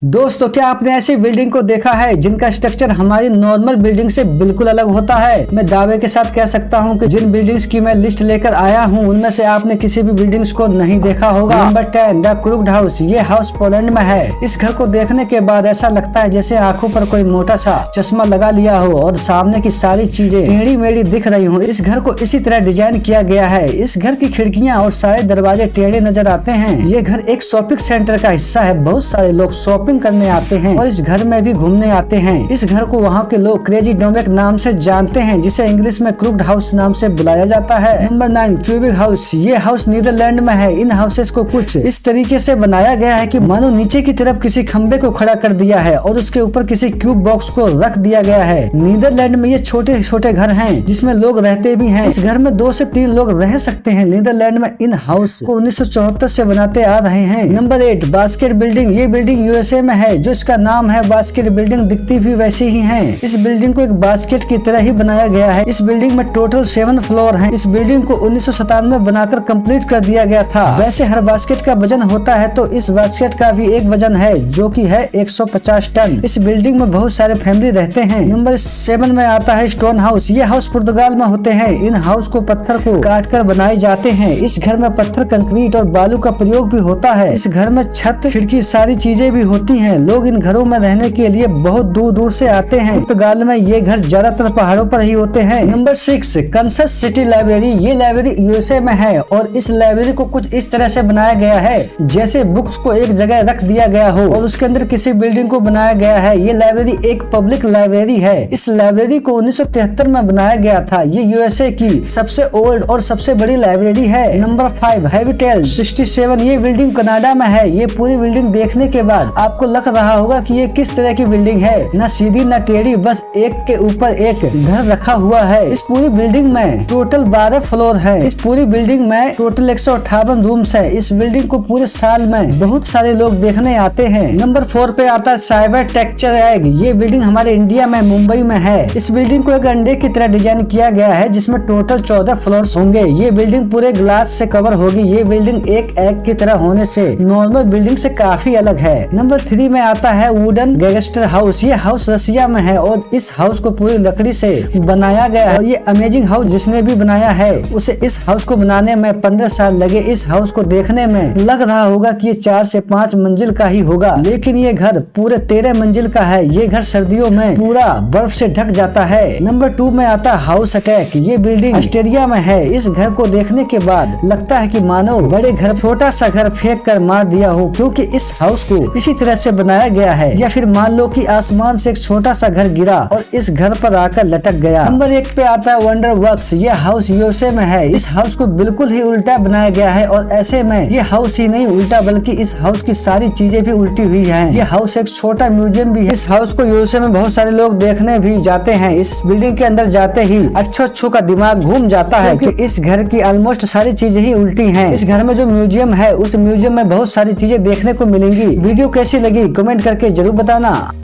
दोस्तों, क्या आपने ऐसी बिल्डिंग को देखा है जिनका स्ट्रक्चर हमारी नॉर्मल बिल्डिंग से बिल्कुल अलग होता है। मैं दावे के साथ कह सकता हूं कि जिन बिल्डिंग्स की मैं लिस्ट लेकर आया हूं उनमें से आपने किसी भी बिल्डिंग्स को नहीं देखा होगा। Number 10 the crooked house. ये हाउस पोलैंड में है। इस घर को देखने के बाद ऐसा लगता है जैसे आंखों पर कोई मोटा सा चश्मा लगा लिया हो और सामने की सारी चीजें टेढ़ी मेढ़ी दिख रही हूँ। इस घर को इसी तरह डिजाइन किया गया है। इस घर की खिड़कियाँ और सारे दरवाजे टेढ़े नजर आते हैं। ये घर एक शॉपिंग सेंटर का हिस्सा है। बहुत सारे लोग शॉपिंग करने आते हैं और इस घर में भी घूमने आते हैं। इस घर को वहाँ के लोग क्रेजी डोमेक नाम से जानते हैं, जिसे इंग्लिश में क्रूक्ड हाउस नाम से बुलाया जाता है। Number 9 cubic house. ये हाउस नीदरलैंड में है। इन हाउसेस को कुछ इस तरीके से बनाया गया है कि मानो नीचे की तरफ किसी खंबे को खड़ा कर दिया है और उसके ऊपर किसी क्यूब बॉक्स को रख दिया गया है। नीदरलैंड में ये छोटे छोटे घर हैं जिसमें लोग रहते भी हैं। इस घर में 2 से 3 लोग रह सकते हैं। नीदरलैंड में इन हाउस को 1974 से बनाते आ रहे हैं। Number 8 basket building. ये बिल्डिंग यूएसए में है, जो इसका नाम है बास्केट बिल्डिंग। दिखती भी वैसी ही है। इस बिल्डिंग को एक बास्केट की तरह ही बनाया गया है। इस बिल्डिंग में टोटल 7 फ्लोर हैं। इस बिल्डिंग को 1997 में बनाकर कंप्लीट कर दिया गया था। वैसे हर बास्केट का वजन होता है, तो इस बास्केट का भी एक वजन है जो कि है 150 टन। इस बिल्डिंग में बहुत सारे फैमिली रहते हैं। नंबर 7 में आता है स्टोन हाउस। ये हाउस पुर्तगाल में होते हैं। इन हाउस को पत्थर को काट कर बनाए जाते हैं। इस घर में पत्थर, कंक्रीट और बालू का प्रयोग भी होता है। इस घर में छत, खिड़की, सारी चीजें भी होती हैं। लोग इन घरों में रहने के लिए बहुत दूर दूर से आते हैं। पुर्तगाल में ये घर ज्यादातर पहाड़ों पर ही होते हैं। Number 6 Kansas City library. ये लाइब्रेरी यूएसए में है और इस लाइब्रेरी को कुछ इस तरह से बनाया गया है जैसे बुक्स को एक जगह रख दिया गया हो और उसके अंदर किसी बिल्डिंग को बनाया गया है। ये लाइब्रेरी एक पब्लिक लाइब्रेरी है। इस लाइब्रेरी को 1973 में बनाया गया था। ये यूएसए की सबसे ओल्ड और सबसे बड़ी लाइब्रेरी है। नंबर 5 हैबिटेल 67। ये बिल्डिंग कनाडा में है। ये पूरी बिल्डिंग देखने के बाद आपको लग रहा होगा कि ये किस तरह की बिल्डिंग है, न सीधी न टेढ़ी, बस एक के ऊपर एक घर रखा हुआ है। इस पूरी बिल्डिंग में टोटल 12 फ्लोर है। इस पूरी बिल्डिंग में टोटल 158 रूम्स है। इस बिल्डिंग को पूरे साल में बहुत सारे लोग देखने आते हैं। नंबर 4 पे आता है साइबर टेक्चर एग। ये बिल्डिंग हमारे इंडिया में मुंबई में है। इस बिल्डिंग को एक अंडे की तरह डिजाइन किया गया है जिसमें टोटल 14 फ्लोर्स होंगे। ये बिल्डिंग पूरे ग्लास से कवर होगी। ये बिल्डिंग एक एग की तरह होने से नॉर्मल बिल्डिंग से काफी अलग है। नंबर 3 में आता है वुडन गैंगस्टर हाउस। ये हाउस रसिया में है और इस हाउस को पूरी लकड़ी से बनाया गया है। और ये अमेजिंग हाउस जिसने भी बनाया है उसे इस हाउस को बनाने में 15 साल लगे। इस हाउस को देखने में लग रहा होगा कि ये 4 से 5 मंजिल का ही होगा, लेकिन ये घर पूरे 13 मंजिल का है। ये घर सर्दियों में पूरा बर्फ से ढक जाता है। नंबर 2 में आता है हाउस अटैक। ये बिल्डिंग ऑस्ट्रेलिया में है। इस घर को देखने के बाद लगता है कि मानो बड़े घर छोटा सा घर फेंक कर मार दिया हो, क्योंकि इस हाउस को इसी तरह से बनाया गया है। या फिर मान लो कि आसमान से एक छोटा सा घर गिरा और इस घर पर आकर लटक गया। नंबर 1 पे आता है वंडर वर्क्स। ये हाउस यूएसए में है। इस हाउस को बिल्कुल ही उल्टा बनाया गया है और ऐसे में ये हाउस ही नहीं उल्टा बल्कि इस हाउस की सारी चीजें भी उल्टी हुई हैं। ये हाउस एक छोटा म्यूजियम भी है। इस हाउस को यूएसए में बहुत सारे लोग देखने भी जाते हैं। इस बिल्डिंग के अंदर जाते ही अच्छों का दिमाग घूम जाता है कि इस घर की ऑलमोस्ट सारी चीजें ही उल्टी हैं। इस घर में जो म्यूजियम है उस म्यूजियम में बहुत सारी चीजें देखने को मिलेंगी। वीडियो कैसी लगी कमेंट करके जरूर बताना।